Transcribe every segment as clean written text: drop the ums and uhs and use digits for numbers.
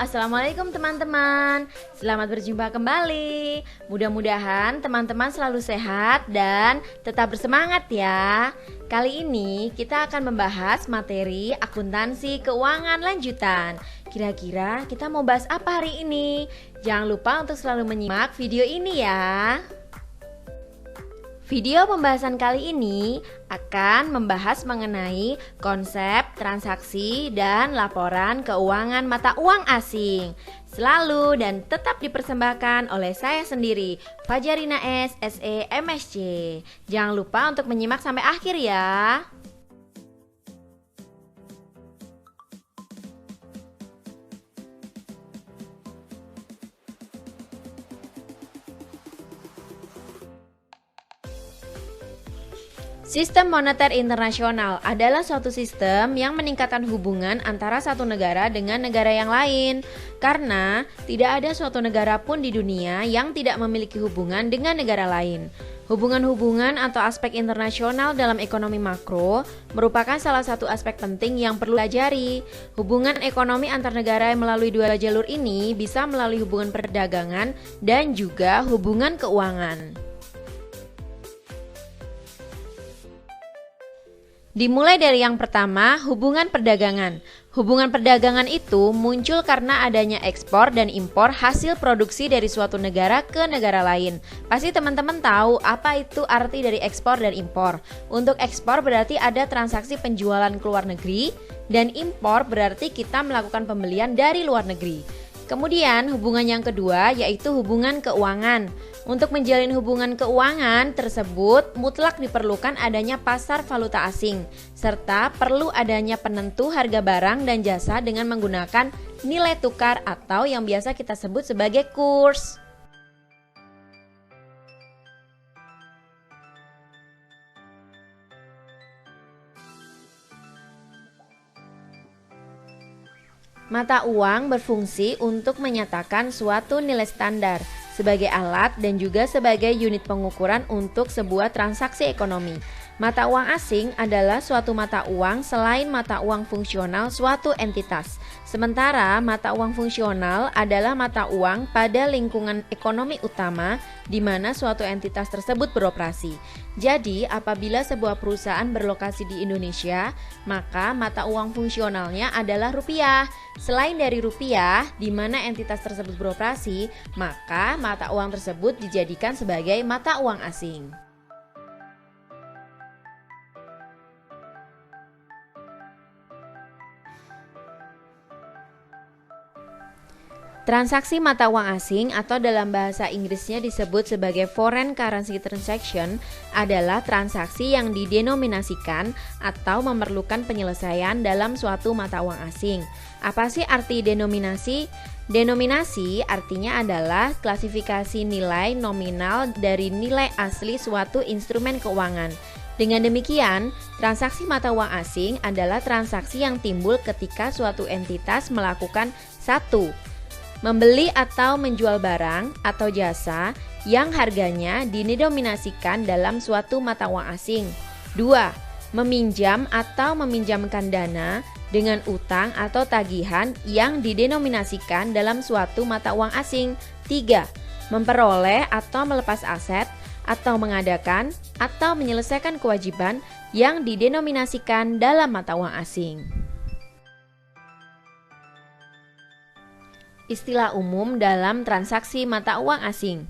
Assalamualaikum teman-teman. Selamat berjumpa kembali. Mudah-mudahan teman-teman selalu sehat dan tetap bersemangat ya. Kali ini kita akan membahas materi akuntansi keuangan lanjutan. Kira-kira kita mau bahas apa hari ini? Jangan lupa untuk selalu menyimak video ini ya. Video pembahasan kali ini akan membahas mengenai konsep transaksi dan laporan keuangan mata uang asing. Selalu dan tetap dipersembahkan oleh saya sendiri, Fajarina S, SE, MSc. Jangan lupa untuk menyimak sampai akhir ya. Sistem moneter internasional adalah suatu sistem yang meningkatkan hubungan antara satu negara dengan negara yang lain. Karena tidak ada suatu negara pun di dunia yang tidak memiliki hubungan dengan negara lain. Hubungan-hubungan atau aspek internasional dalam ekonomi makro merupakan salah satu aspek penting yang perlu pelajari. Hubungan ekonomi antar negara melalui dua jalur ini bisa melalui hubungan perdagangan dan juga hubungan keuangan. Dimulai dari yang pertama, hubungan perdagangan. Hubungan perdagangan itu muncul karena adanya ekspor dan impor hasil produksi dari suatu negara ke negara lain. Pasti teman-teman tahu apa itu arti dari ekspor dan impor. Untuk ekspor berarti ada transaksi penjualan ke luar negeri, dan impor berarti kita melakukan pembelian dari luar negeri. Kemudian hubungan yang kedua yaitu hubungan keuangan. Untuk menjalin hubungan keuangan tersebut mutlak diperlukan adanya pasar valuta asing, serta perlu adanya penentu harga barang dan jasa dengan menggunakan nilai tukar atau yang biasa kita sebut sebagai kurs. Mata uang berfungsi untuk menyatakan suatu nilai standar sebagai alat dan juga sebagai unit pengukuran untuk sebuah transaksi ekonomi. Mata uang asing adalah suatu mata uang selain mata uang fungsional suatu entitas. Sementara mata uang fungsional adalah mata uang pada lingkungan ekonomi utama di mana suatu entitas tersebut beroperasi. Jadi, apabila sebuah perusahaan berlokasi di Indonesia, maka mata uang fungsionalnya adalah rupiah. Selain dari rupiah, di mana entitas tersebut beroperasi, maka mata uang tersebut dijadikan sebagai mata uang asing. Transaksi mata uang asing atau dalam bahasa Inggrisnya disebut sebagai foreign currency transaction adalah transaksi yang didenominasikan atau memerlukan penyelesaian dalam suatu mata uang asing. Apa sih arti denominasi? Denominasi artinya adalah klasifikasi nilai nominal dari nilai asli suatu instrumen keuangan. Dengan demikian, transaksi mata uang asing adalah transaksi yang timbul ketika suatu entitas melakukan 1. Membeli atau menjual barang atau jasa yang harganya didenominasikan dalam suatu mata uang asing. 2. Meminjam atau meminjamkan dana dengan utang atau tagihan yang didenominasikan dalam suatu mata uang asing. 3. Memperoleh atau melepas aset atau mengadakan atau menyelesaikan kewajiban yang didenominasikan dalam mata uang asing. Istilah umum dalam transaksi mata uang asing.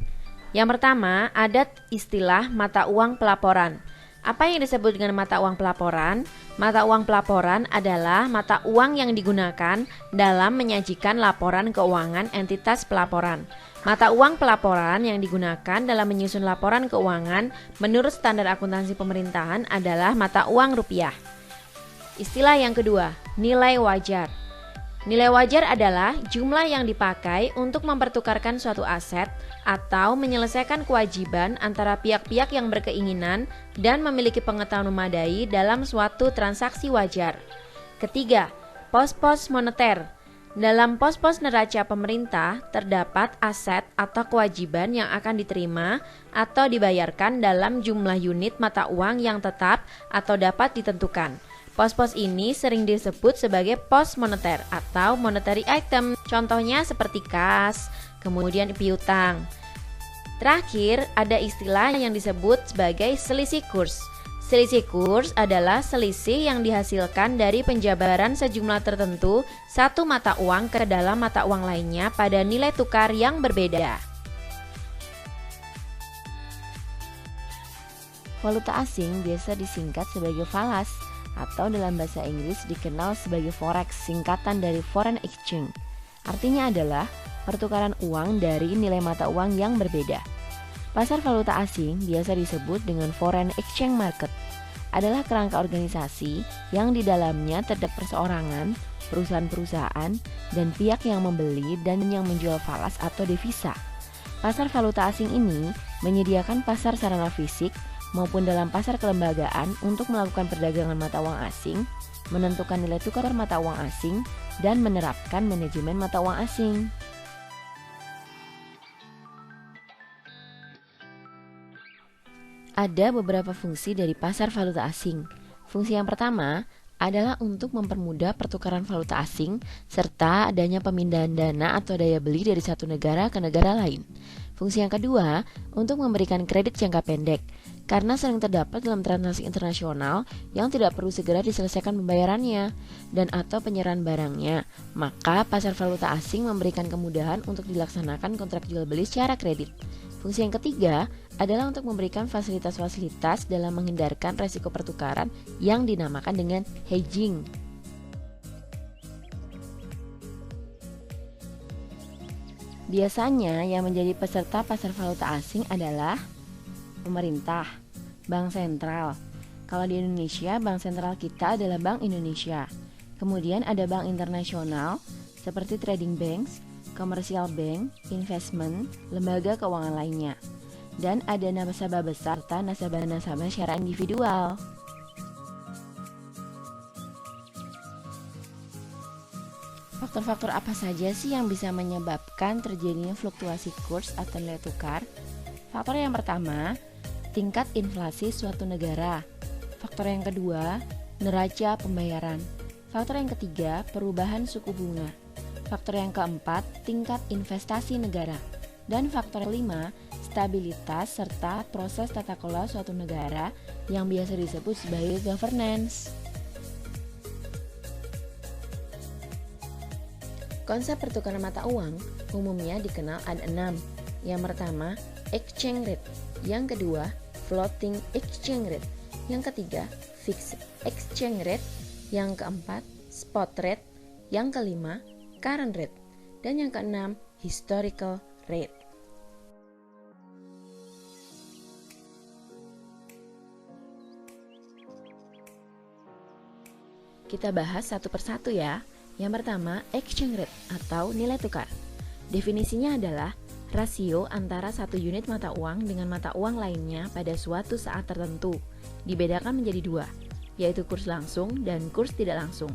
Yang pertama, ada istilah mata uang pelaporan. Apa yang disebut dengan mata uang pelaporan? Mata uang pelaporan adalah mata uang yang digunakan dalam menyajikan laporan keuangan entitas pelaporan. Mata uang pelaporan yang digunakan dalam menyusun laporan keuangan menurut standar akuntansi pemerintahan adalah mata uang rupiah. Istilah yang kedua, nilai wajar. Nilai wajar adalah jumlah yang dipakai untuk mempertukarkan suatu aset atau menyelesaikan kewajiban antara pihak-pihak yang berkeinginan dan memiliki pengetahuan memadai dalam suatu transaksi wajar. Ketiga, pos-pos moneter. Dalam pos-pos neraca pemerintah terdapat aset atau kewajiban yang akan diterima atau dibayarkan dalam jumlah unit mata uang yang tetap atau dapat ditentukan. Pos-pos ini sering disebut sebagai pos moneter atau monetary item. Contohnya seperti kas, kemudian piutang. Terakhir, ada istilah yang disebut sebagai selisih kurs. Selisih kurs adalah selisih yang dihasilkan dari penjabaran sejumlah tertentu satu mata uang ke dalam mata uang lainnya pada nilai tukar yang berbeda. Valuta asing biasa disingkat sebagai falas atau dalam bahasa Inggris dikenal sebagai forex, singkatan dari foreign exchange. Artinya adalah pertukaran uang dari nilai mata uang yang berbeda. Pasar valuta asing biasa disebut dengan foreign exchange market. Adalah kerangka organisasi yang di dalamnya terdapat perseorangan, perusahaan-perusahaan, dan pihak yang membeli dan yang menjual falas atau devisa. Pasar valuta asing ini menyediakan pasar sarana fisik maupun dalam pasar kelembagaan untuk melakukan perdagangan mata uang asing, menentukan nilai tukar mata uang asing, dan menerapkan manajemen mata uang asing. Ada beberapa fungsi dari pasar valuta asing. Fungsi yang pertama adalah untuk mempermudah pertukaran valuta asing serta adanya pemindahan dana atau daya beli dari satu negara ke negara lain. Fungsi yang kedua untuk memberikan kredit jangka pendek, karena sering terdapat dalam transaksi internasional yang tidak perlu segera diselesaikan pembayarannya dan atau penyerahan barangnya, maka pasar valuta asing memberikan kemudahan untuk dilaksanakan kontrak jual beli secara kredit. Fungsi yang ketiga adalah untuk memberikan fasilitas-fasilitas dalam menghindarkan resiko pertukaran yang dinamakan dengan hedging. Biasanya yang menjadi peserta pasar valuta asing adalah pemerintah, bank sentral. Kalau di Indonesia, bank sentral kita adalah Bank Indonesia. Kemudian ada bank internasional seperti trading banks, commercial bank, investment, lembaga keuangan lainnya. Dan ada nasabah besar serta nasabah-nasabah secara individual. Faktor-faktor apa saja sih yang bisa menyebabkan terjadinya fluktuasi kurs atau nilai tukar? Faktor yang pertama, tingkat inflasi suatu negara. Faktor yang kedua, neraca pembayaran. Faktor yang ketiga, perubahan suku bunga. Faktor yang keempat, tingkat investasi negara. Dan faktor kelima, stabilitas serta proses tata kelola suatu negara yang biasa disebut sebagai governance. Konsep pertukaran mata uang umumnya dikenal ada 6. Yang pertama, exchange rate. Yang kedua, floating exchange rate. Yang ketiga, fixed exchange rate. Yang keempat, spot rate. Yang kelima, current rate. Dan yang keenam, historical rate. Kita bahas satu persatu ya. Yang pertama, exchange rate atau nilai tukar. Definisinya adalah rasio antara satu unit mata uang dengan mata uang lainnya pada suatu saat tertentu. Dibedakan menjadi dua, yaitu kurs langsung dan kurs tidak langsung.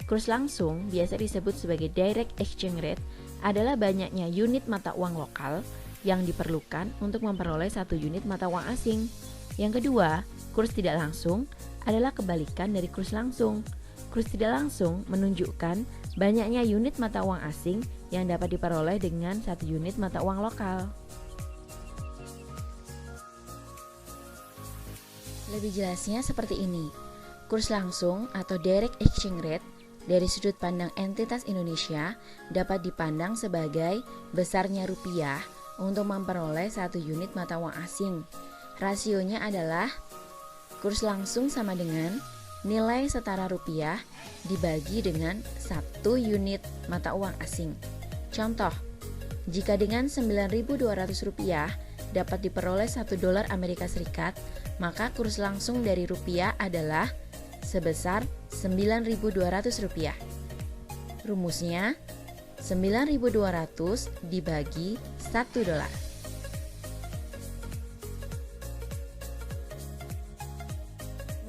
Kurs langsung biasa disebut sebagai direct exchange rate adalah banyaknya unit mata uang lokal yang diperlukan untuk memperoleh satu unit mata uang asing. Yang kedua, kurs tidak langsung adalah kebalikan dari kurs langsung. Kurs tidak langsung menunjukkan banyaknya unit mata uang asing yang dapat diperoleh dengan satu unit mata uang lokal. Lebih jelasnya seperti ini. Kurs langsung atau direct exchange rate dari sudut pandang entitas Indonesia dapat dipandang sebagai besarnya rupiah untuk memperoleh satu unit mata uang asing. Rasionya adalah kurs langsung sama dengan nilai setara rupiah dibagi dengan satu unit mata uang asing. Contoh, jika dengan 9.200 rupiah dapat diperoleh 1 dolar Amerika Serikat, maka kurs langsung dari rupiah adalah sebesar 9.200 rupiah. Rumusnya, 9.200 dibagi 1 dolar.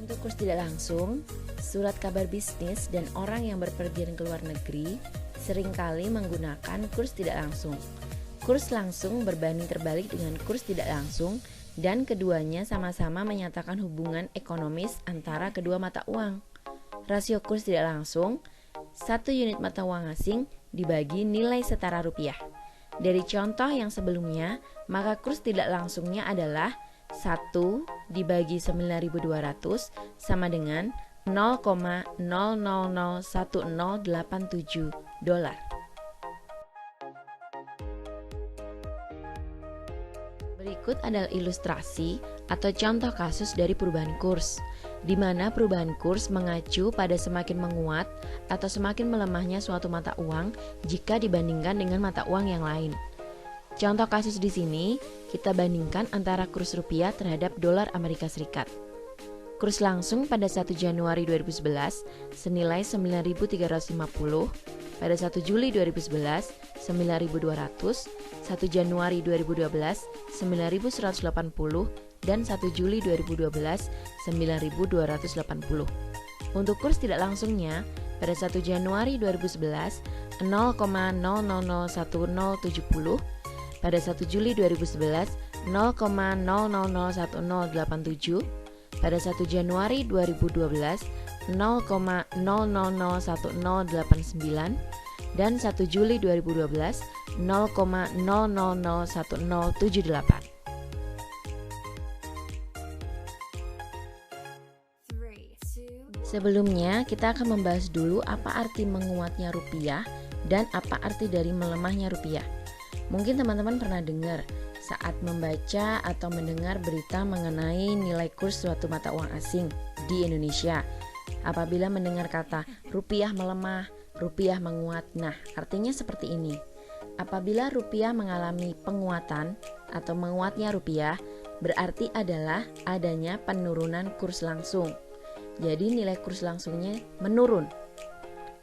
Untuk kurs tidak langsung, surat kabar bisnis dan orang yang berpergian ke luar negeri seringkali menggunakan kurs tidak langsung. Kurs langsung berbanding terbalik dengan kurs tidak langsung dan keduanya sama-sama menyatakan hubungan ekonomis antara kedua mata uang. rasio kurs tidak langsung, 1 unit mata uang asing dibagi nilai setara rupiah. Dari contoh yang sebelumnya, maka kurs tidak langsungnya adalah 1 dibagi 9.200 sama dengan 0,0001087 dolar. Berikut adalah ilustrasi atau contoh kasus dari perubahan kurs, di mana perubahan kurs mengacu pada semakin menguat atau semakin melemahnya suatu mata uang jika dibandingkan dengan mata uang yang lain. Contoh kasus di sini, kita bandingkan antara kurs rupiah terhadap dolar Amerika Serikat. Kurs langsung pada 1 Januari 2011 senilai 9.350, pada 1 Juli 2011 9.200, 1 Januari 2012 9.180, dan 1 Juli 2012 9.280. Untuk kurs tidak langsungnya, pada 1 Januari 2011 0,001070, pada 1 Juli 2011 0,001087, pada 1 Januari 2012 0,001089, dan 1 Juli 2012 0,001078. Sebelumnya, kita akan membahas dulu apa arti menguatnya rupiah dan apa arti dari melemahnya rupiah. Mungkin teman-teman pernah dengar saat membaca atau mendengar berita mengenai nilai kurs suatu mata uang asing di Indonesia. Apabila mendengar kata rupiah melemah, rupiah menguat, nah artinya seperti ini. Apabila rupiah mengalami penguatan atau menguatnya rupiah, berarti adalah adanya penurunan kurs langsung. Jadi nilai kurs langsungnya menurun.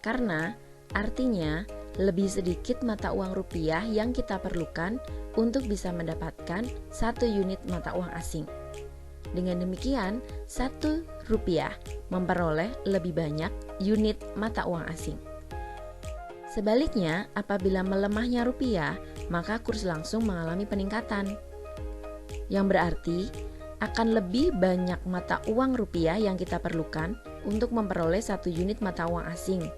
Karena artinya lebih sedikit mata uang rupiah yang kita perlukan untuk bisa mendapatkan 1 unit mata uang asing. Dengan demikian, 1 rupiah memperoleh lebih banyak unit mata uang asing. Sebaliknya, apabila melemahnya rupiah, maka kurs langsung mengalami peningkatan. Yang berarti akan lebih banyak mata uang rupiah yang kita perlukan untuk memperoleh 1 unit mata uang asing.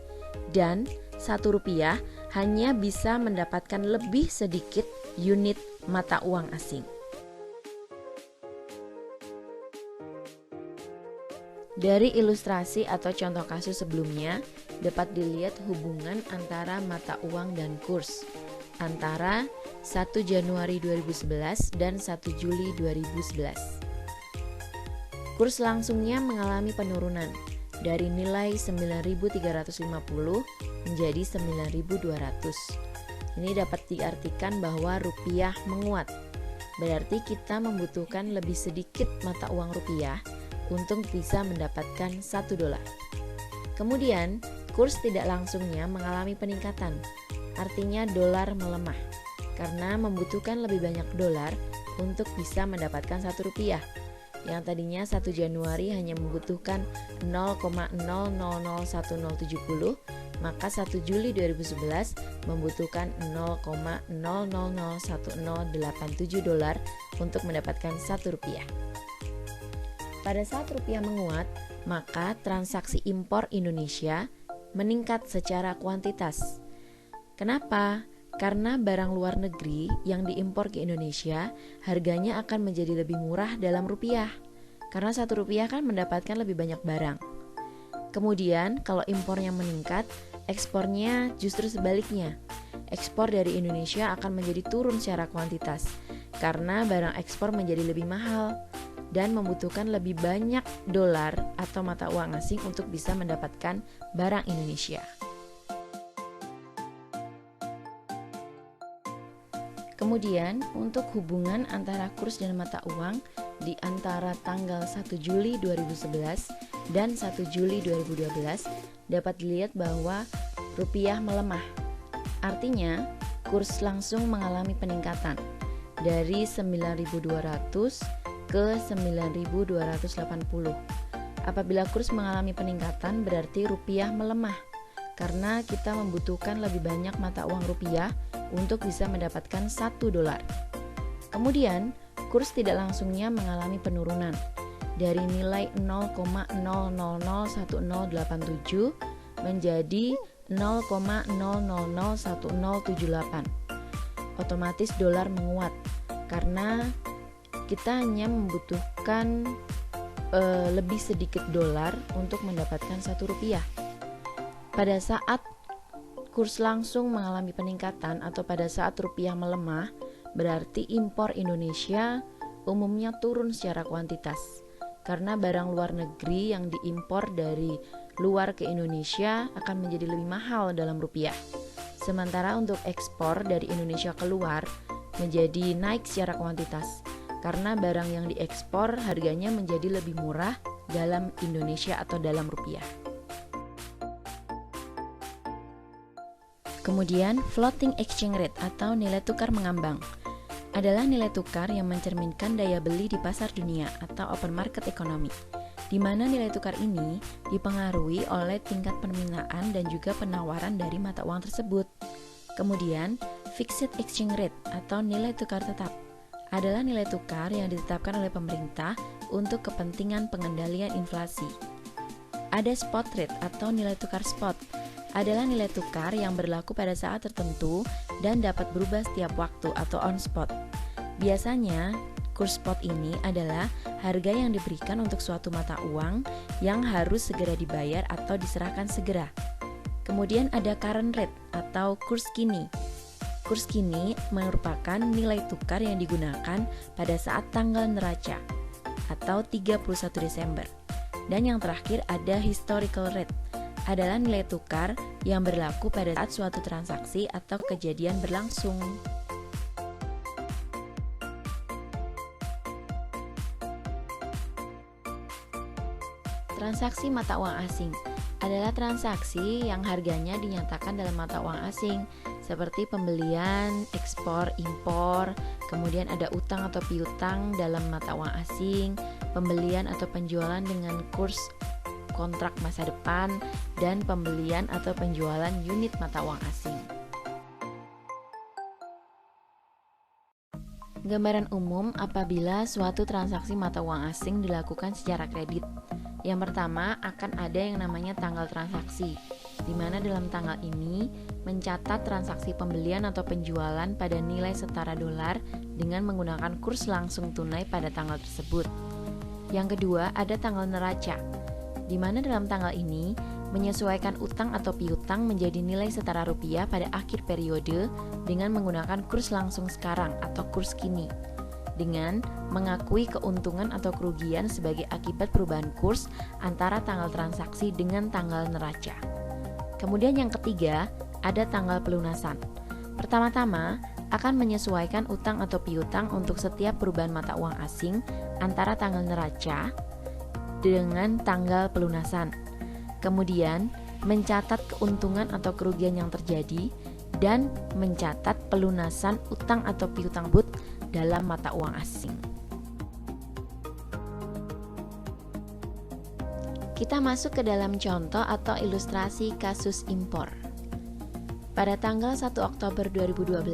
Dan 1 rupiah hanya bisa mendapatkan lebih sedikit unit mata uang asing. Dari ilustrasi atau contoh kasus sebelumnya, dapat dilihat hubungan antara mata uang dan kurs antara 1 Januari 2011 dan 1 Juli 2011. Kurs langsungnya mengalami penurunan dari nilai 9.350 menjadi 9.200. Ini dapat diartikan bahwa rupiah menguat. Berarti kita membutuhkan lebih sedikit mata uang rupiah untuk bisa mendapatkan 1 dolar. Kemudian, kurs tidak langsungnya mengalami peningkatan. Artinya dolar melemah karena membutuhkan lebih banyak dolar untuk bisa mendapatkan 1 rupiah. Yang tadinya 1 Januari hanya membutuhkan 0,001070, maka 1 Juli 2011 membutuhkan 0,001087 dolar untuk mendapatkan 1 rupiah. Pada saat rupiah menguat, maka transaksi impor Indonesia meningkat secara kuantitas. Kenapa? Karena barang luar negeri yang diimpor ke Indonesia harganya akan menjadi lebih murah dalam rupiah. Karena 1 rupiah kan mendapatkan lebih banyak barang. Kemudian kalau impornya meningkat, ekspornya justru sebaliknya. Ekspor dari Indonesia akan menjadi turun secara kuantitas karena barang ekspor menjadi lebih mahal dan membutuhkan lebih banyak dolar atau mata uang asing untuk bisa mendapatkan barang Indonesia. Kemudian, untuk hubungan antara kurs dan mata uang di antara tanggal 1 Juli 2011 dan 1 Juli 2012 dapat dilihat bahwa rupiah melemah. Artinya, kurs langsung mengalami peningkatan dari 9.200 ke 9.280. Apabila kurs mengalami peningkatan berarti rupiah melemah karena kita membutuhkan lebih banyak mata uang rupiah untuk bisa mendapatkan 1 dolar. Kemudian, kurs tidak langsungnya mengalami penurunan dari nilai 0,0001087 menjadi 0,0001078. Otomatis dolar menguat karena kita hanya membutuhkan lebih sedikit dolar untuk mendapatkan 1 rupiah. Pada saat kurs langsung mengalami peningkatan atau pada saat rupiah melemah, berarti impor Indonesia umumnya turun secara kuantitas karena barang luar negeri yang diimpor dari luar ke Indonesia akan menjadi lebih mahal dalam rupiah. Sementara untuk ekspor dari Indonesia keluar menjadi naik secara kuantitas karena barang yang diekspor harganya menjadi lebih murah dalam Indonesia atau dalam rupiah. Kemudian floating exchange rate atau nilai tukar mengambang adalah nilai tukar yang mencerminkan daya beli di pasar dunia atau open market economy, di mana nilai tukar ini dipengaruhi oleh tingkat permintaan dan juga penawaran dari mata uang tersebut. Kemudian fixed exchange rate atau nilai tukar tetap adalah nilai tukar yang ditetapkan oleh pemerintah untuk kepentingan pengendalian inflasi. Ada spot rate atau nilai tukar spot adalah nilai tukar yang berlaku pada saat tertentu dan dapat berubah setiap waktu atau on spot. Biasanya, kurs spot ini adalah harga yang diberikan untuk suatu mata uang yang harus segera dibayar atau diserahkan segera. Kemudian ada current rate atau kurs kini. Kurs kini merupakan nilai tukar yang digunakan pada saat tanggal neraca atau 31 Desember. Dan yang terakhir ada historical rate, adalah nilai tukar yang berlaku pada saat suatu transaksi atau kejadian berlangsung. Transaksi mata uang asing adalah transaksi yang harganya dinyatakan dalam mata uang asing, seperti pembelian, ekspor, impor, kemudian ada utang atau piutang dalam mata uang asing, pembelian atau penjualan dengan kurs kontrak masa depan, dan pembelian atau penjualan unit mata uang asing. Gambaran umum apabila suatu transaksi mata uang asing dilakukan secara kredit. Yang pertama akan ada yang namanya tanggal transaksi, di mana dalam tanggal ini mencatat transaksi pembelian atau penjualan pada nilai setara dolar dengan menggunakan kurs langsung tunai pada tanggal tersebut. Yang kedua ada tanggal neraca, di mana dalam tanggal ini menyesuaikan utang atau piutang menjadi nilai setara rupiah pada akhir periode dengan menggunakan kurs langsung sekarang atau kurs kini, dengan mengakui keuntungan atau kerugian sebagai akibat perubahan kurs antara tanggal transaksi dengan tanggal neraca. Kemudian yang ketiga ada tanggal pelunasan. Pertama-tama akan menyesuaikan utang atau piutang untuk setiap perubahan mata uang asing antara tanggal neraca dengan tanggal pelunasan. Kemudian mencatat keuntungan atau kerugian yang terjadi dan mencatat pelunasan utang atau piutang but dalam mata uang asing. Kita masuk ke dalam contoh atau ilustrasi kasus impor. Pada tanggal 1 Oktober 2012,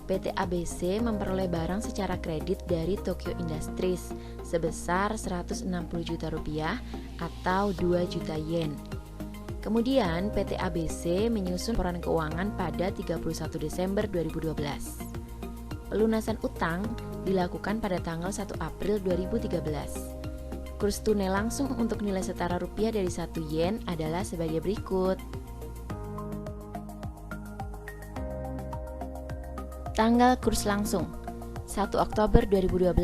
PT ABC memperoleh barang secara kredit dari Tokyo Industries sebesar 160 juta rupiah atau 2 juta yen. Kemudian PT ABC menyusun laporan keuangan pada 31 Desember 2012. Pelunasan utang dilakukan pada tanggal 1 April 2013. Kurs tunai langsung untuk nilai setara rupiah dari 1 yen adalah sebagai berikut. Tanggal kurs langsung 1 Oktober 2012,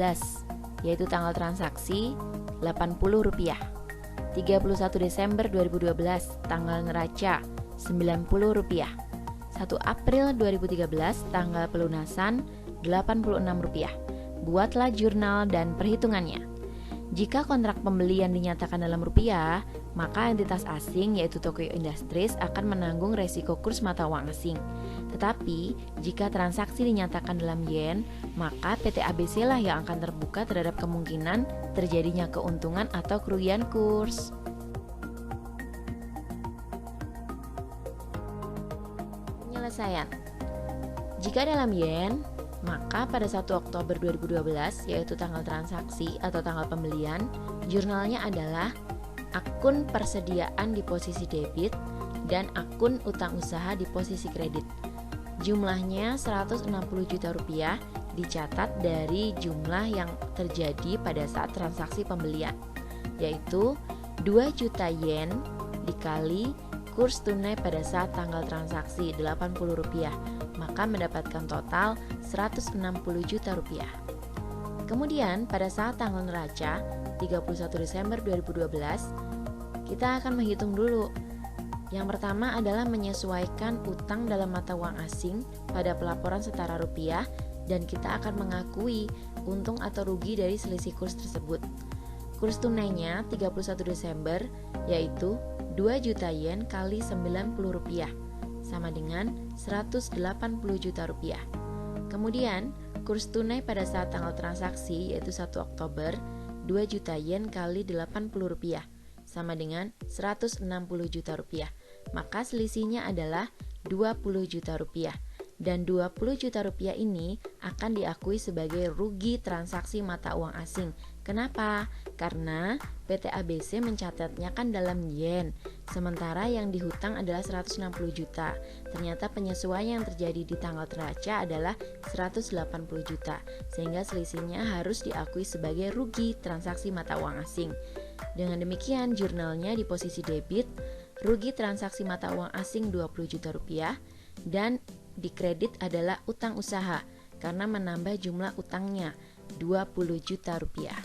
yaitu tanggal transaksi Rp80. 31 Desember 2012, tanggal neraca Rp90. 1 April 2013, tanggal pelunasan Rp86. Buatlah jurnal dan perhitungannya. Jika kontrak pembelian dinyatakan dalam rupiah, maka entitas asing yaitu Tokyo Industries akan menanggung resiko kurs mata uang asing. Tetapi, jika transaksi dinyatakan dalam yen, maka PT ABC lah yang akan terbuka terhadap kemungkinan terjadinya keuntungan atau kerugian kurs. Penyelesaian. Jika dalam yen, Maka pada 1 Oktober 2012, yaitu tanggal transaksi atau tanggal pembelian, jurnalnya adalah akun persediaan di posisi debit dan akun utang usaha di posisi kredit. Jumlahnya 160 juta rupiah dicatat dari jumlah yang terjadi pada saat transaksi pembelian, yaitu 2 juta yen dikali kurs tunai pada saat tanggal transaksi 80 rupiah, maka mendapatkan total 160 juta rupiah. Kemudian pada saat tanggal neraca 31 Desember 2012, kita akan menghitung dulu. Yang pertama adalah menyesuaikan utang dalam mata uang asing pada pelaporan setara rupiah, dan kita akan mengakui untung atau rugi dari selisih kurs tersebut. Kurs tunainya 31 Desember yaitu 2 juta yen kali 90 rupiah sama dengan 180 juta rupiah. Kemudian kurs tunai pada saat tanggal transaksi yaitu 1 Oktober 2 juta yen kali 80 rupiah sama dengan 160 juta rupiah. Maka selisihnya adalah 20 juta rupiah. Dan 20 juta rupiah ini akan diakui sebagai rugi transaksi mata uang asing. Kenapa? Karena PT ABC mencatatnya kan dalam yen, sementara yang dihutang adalah 160 juta. Ternyata penyesuaian yang terjadi di tanggal neraca adalah 180 juta, sehingga selisihnya harus diakui sebagai rugi transaksi mata uang asing. Dengan demikian, jurnalnya di posisi debit, rugi transaksi mata uang asing 20 juta rupiah, dan di kredit adalah utang usaha karena menambah jumlah utangnya 20 juta rupiah.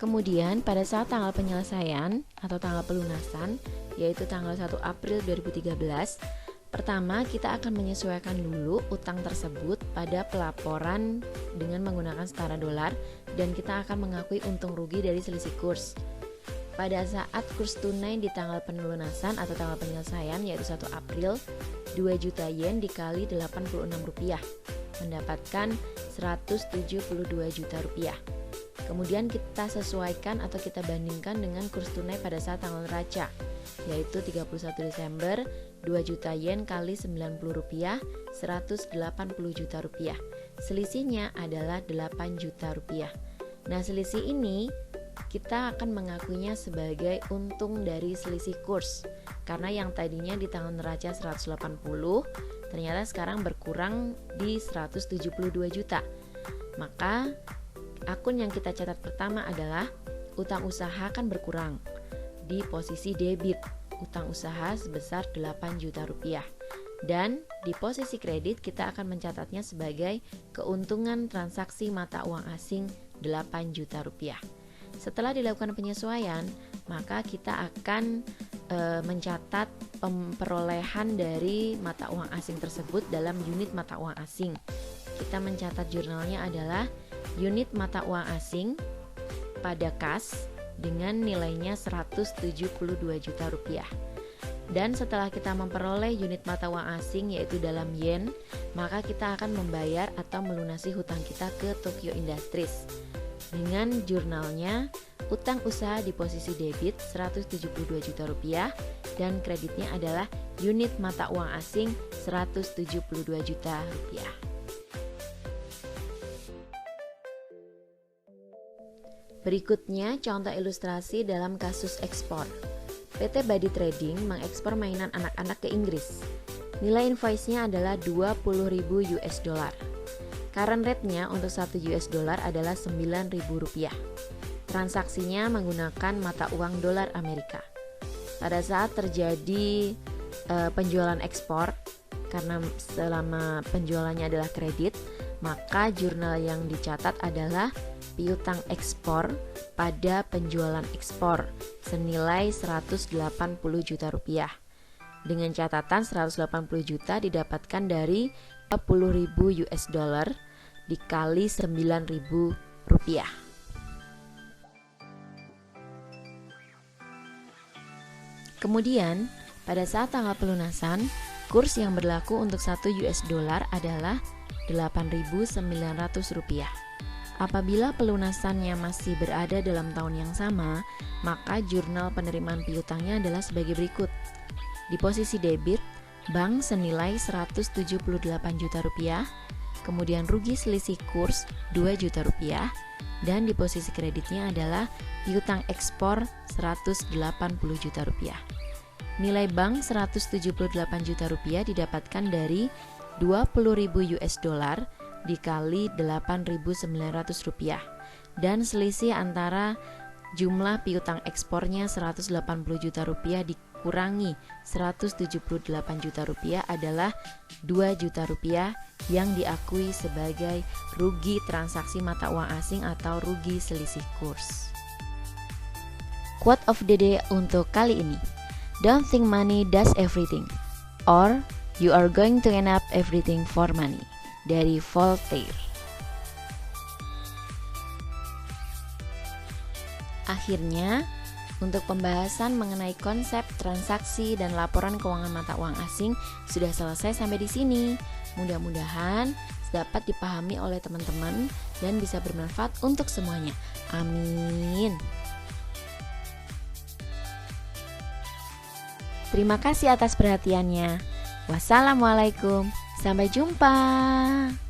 Kemudian pada saat tanggal penyelesaian atau tanggal pelunasan yaitu tanggal 1 April 2013, pertama kita akan menyesuaikan dulu utang tersebut pada pelaporan dengan menggunakan setara dolar, dan kita akan mengakui untung rugi dari selisih kurs. Pada saat kurs tunai di tanggal pelunasan atau tanggal penyelesaian yaitu 1 April, 2 juta yen dikali 86 rupiah mendapatkan 172 juta rupiah. Kemudian kita sesuaikan atau kita bandingkan dengan kurs tunai pada saat tanggal neraca yaitu 31 Desember 2 juta yen kali 90 rupiah 180 juta rupiah. Selisihnya adalah 8 juta rupiah. Nah, selisih ini kita akan mengakuinya sebagai untung dari selisih kurs, karena yang tadinya di tanggal neraca 180 ternyata sekarang berkurang di 172 juta. Maka akun yang kita catat pertama adalah utang usaha akan berkurang di posisi debit, utang usaha sebesar 8 juta rupiah. Dan di posisi kredit kita akan mencatatnya sebagai keuntungan transaksi mata uang asing 8 juta rupiah. Setelah dilakukan penyesuaian, maka kita akan mencatat perolehan dari mata uang asing tersebut dalam unit mata uang asing. Kita mencatat jurnalnya adalah unit mata uang asing pada kas dengan nilainya 172 juta rupiah. Dan setelah kita memperoleh unit mata uang asing yaitu dalam yen, maka kita akan membayar atau melunasi hutang kita ke Tokyo Industries dengan jurnalnya utang usaha di posisi debit 172 juta rupiah dan kreditnya adalah unit mata uang asing 172 juta rupiah. Berikutnya contoh ilustrasi dalam kasus ekspor. PT Body Trading mengekspor mainan anak-anak ke Inggris. Nilai invoice-nya adalah 20.000 US dollar. Current rate-nya untuk 1 US dollar adalah 9.000 rupiah. Transaksinya menggunakan mata uang dolar Amerika. Pada saat terjadi penjualan ekspor, karena selama penjualannya adalah kredit, maka jurnal yang dicatat adalah piutang ekspor pada penjualan ekspor senilai 180 juta rupiah. Dengan catatan 180 juta didapatkan dari 40.000 US dollar dikali 9.000 rupiah. Kemudian, pada saat tanggal pelunasan, kurs yang berlaku untuk 1 US dollar adalah 8.900 rupiah. Apabila pelunasannya masih berada dalam tahun yang sama, maka jurnal penerimaan piutangnya adalah sebagai berikut. Di posisi debit, bank senilai 178 juta rupiah, kemudian rugi selisih kurs 2 juta rupiah, dan di posisi kreditnya adalah piutang ekspor 180 juta rupiah. Nilai bank 178 juta rupiah didapatkan dari 20.000 US dollar dikali 8.900 rupiah, dan selisih antara jumlah piutang ekspornya 180 juta rupiah dikurangi 178 juta rupiah adalah 2 juta rupiah yang diakui sebagai rugi transaksi mata uang asing atau rugi selisih kurs. Quote of the day untuk kali ini: Don't think money does everything, or you are going to end up everything for money, dari Voltaire. Akhirnya, untuk pembahasan mengenai konsep transaksi dan laporan keuangan mata uang asing sudah selesai sampai di sini. Mudah-mudahan dapat dipahami oleh teman-teman dan bisa bermanfaat untuk semuanya. Amin. Terima kasih atas perhatiannya. Wassalamualaikum. Sampai jumpa.